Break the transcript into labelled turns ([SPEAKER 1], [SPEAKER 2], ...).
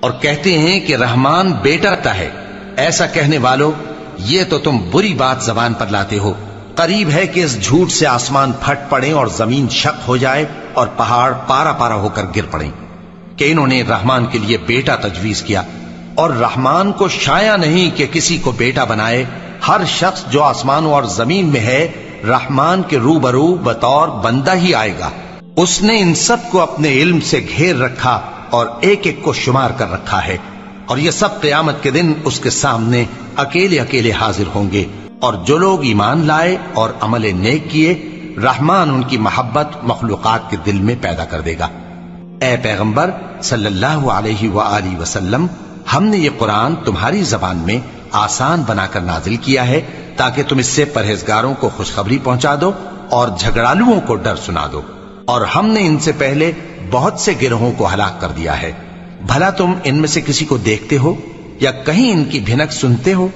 [SPEAKER 1] اور کہتے ہیں کہ رحمان بیٹا رکھتا ہے۔ ایسا کہنے والو، یہ تو تم بری بات زبان پر لاتے ہو۔ قریب ہے کہ اس جھوٹ سے آسمان پھٹ پڑے اور زمین شق ہو جائے اور پہاڑ پارا پارا ہو کر گر پڑیں کہ انہوں نے رحمان کے لیے بیٹا تجویز کیا، اور رحمان کو شایع نہیں کہ کسی کو بیٹا بنائے۔ ہر شخص جو آسمانوں اور زمین میں ہے رحمان کے روبرو بطور بندہ ہی آئے گا۔ اس نے ان سب کو اپنے علم سے گھیر رکھا اور ایک ایک کو شمار کر رکھا ہے، اور یہ سب قیامت کے دن اس کے سامنے اکیلے اکیلے حاضر ہوں گے۔ اور جو لوگ ایمان لائے اور عمل نیک کیے، رحمان ان کی محبت مخلوقات کے دل میں پیدا کر دے گا۔ اے پیغمبر صلی اللہ علیہ وآلہ وسلم، ہم نے یہ قرآن تمہاری زبان میں آسان بنا کر نازل کیا ہے تاکہ تم اس سے پرہیزگاروں کو خوشخبری پہنچا دو اور جھگڑالوؤں کو ڈر سنا دو، اور ہم نے ان سے پہلے بہت سے گروہوں کو ہلاک کر دیا ہے۔ بھلا تم ان میں سے کسی کو دیکھتے ہو یا کہیں ان کی بھنک سنتے ہو؟